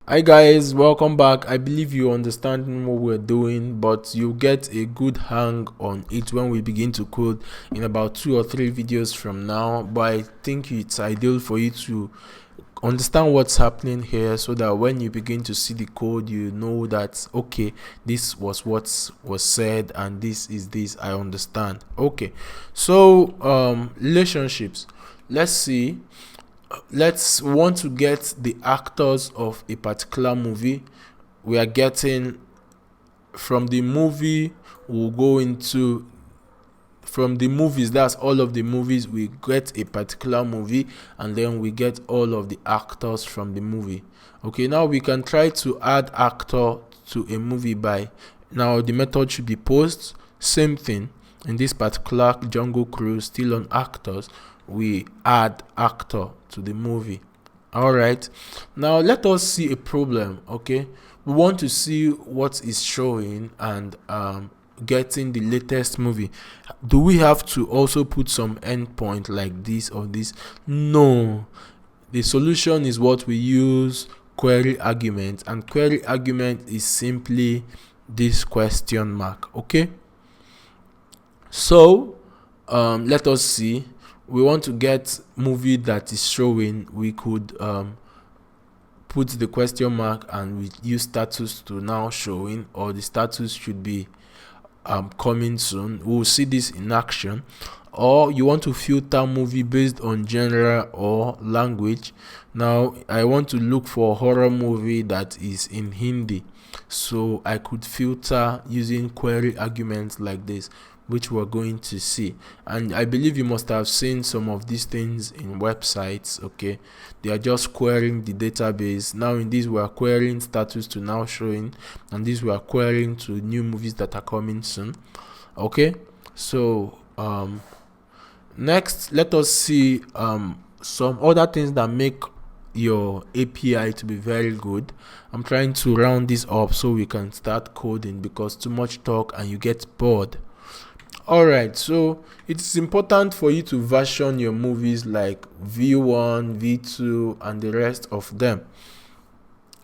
Hi guys, welcome back. I believe you understand what we're doing, but you get a good hang on it when we begin to code in about 2 or 3 videos from now. But I think it's ideal for you to understand what's happening here so that when you begin to see the code, you know that okay, this was what was said and this is this. I understand. Okay, so relationships. Let's see. Let's want to get the actors of a particular movie. We are getting from the movie, we'll go into from the movies, that's all of the movies. We get a particular movie and then we get all of the actors from the movie. Okay, now we can try to add actor to a movie by, now the method should be post. Same thing in this particular Jungle Cruise, still on actors, we add actor to the movie. All right, now let us see a problem. Okay, we want to see what is showing and getting the latest movie. Do we have to also put some endpoint like this or this? No, the solution is what we use, query argument, and query argument is simply this question mark. Okay, so let us see. We want to get movie that is showing. We could put the question mark and we use status to now showing, or the status should be coming soon. We'll see this in action. Or you want to filter movie based on genre or language. Now I want to look for a horror movie that is in Hindi, so I could filter using query arguments like this, which we're going to see. And I believe you must have seen some of these things in websites. Okay, they are just querying the database. Now in this we are querying status to now showing, and this we are querying to new movies that are coming soon. Okay, so next let us see some other things that make your API to be very good. I'm trying to round this up so we can start coding, because too much talk and you get bored. All right, so it's important for you to version your movies like V1, V2 and the rest of them.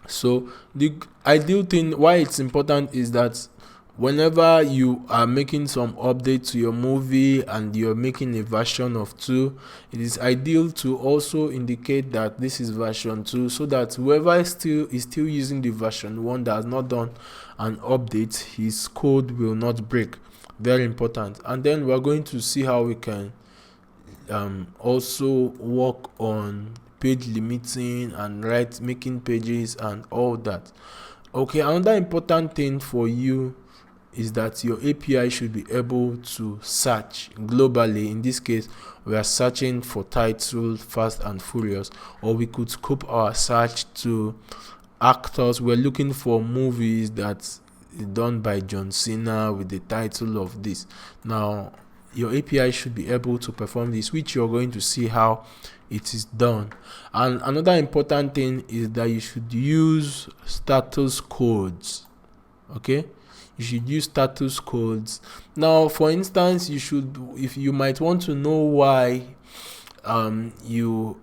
So the ideal thing why it's important is that whenever you are making some update to your movie and you're making a version of 2, it is ideal to also indicate that this is version 2, so that whoever is still using the version 1 that has not done an update, his code will not break. Very important. And then we're going to see how we can also work on page limiting and making pages and all that. Okay, another important thing for you is that your API should be able to search globally. In this case, we are searching for title Fast and Furious, or we could scope our search to actors. We're looking for movies that's done by John Cena with the title of this. Now your API should be able to perform this, which you're going to see how it is done. And another important thing is that you should use status codes. Okay, you should use status codes. Now for instance, if you might want to know why you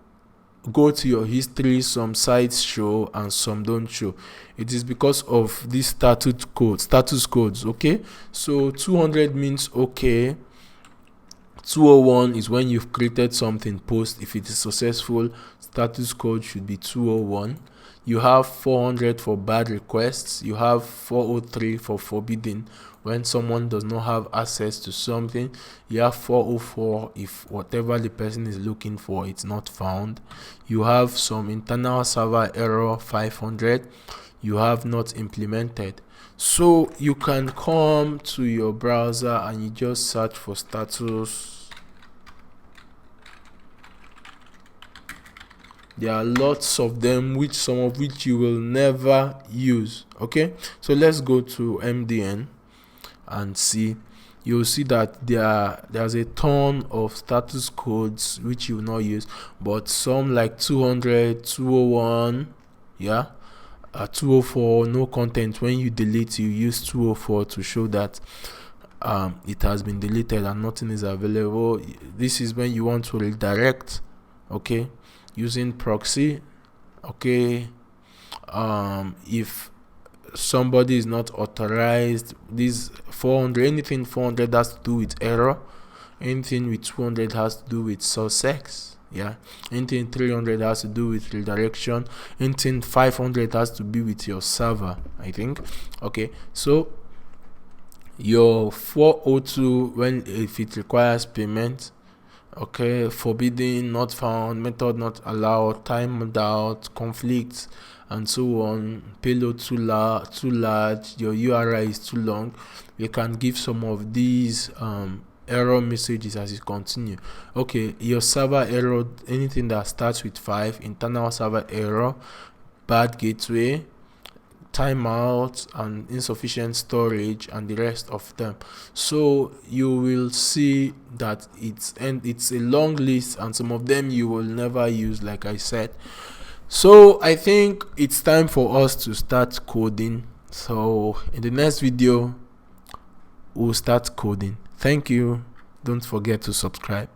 go to your history, some sites show and some don't show, it is because of these status codes. Okay, so 200 means okay, 201 is when you've created something post. If it is successful, status code should be 201. You have 400 for bad requests. You have 403 for forbidden, when someone does not have access to something. You have 404 if whatever the person is looking for it's not found. You have some internal server error, 500. You have not implemented. So you can come to your browser and you just search for status. There are lots of them, some of which you will never use. Okay, so let's go to MDN and see. You'll see that there's a ton of status codes which you will not use, but some like 200, 201, yeah, 204, no content. When you delete, you use 204 to show that it has been deleted and nothing is available. This is when you want to redirect. Okay, using proxy. Okay, if somebody is not authorized, this 400, anything 400 has to do with error, anything with 200 has to do with success, yeah, anything 300 has to do with redirection, anything 500 has to be with your server, I think. Okay, so your 402, when if it requires payment, okay, forbidden, not found, method not allowed, timed out, conflicts, and so on, payload too large, your URI is too long, you can give some of these error messages as you continue. Okay, your server error, anything that starts with 5, internal server error, bad gateway, timeout, and insufficient storage, and the rest of them. So you will see that it's a long list, and some of them you will never use, like I said. So I think it's time for us to start coding. So in the next video we'll start coding. Thank you. Don't forget to subscribe.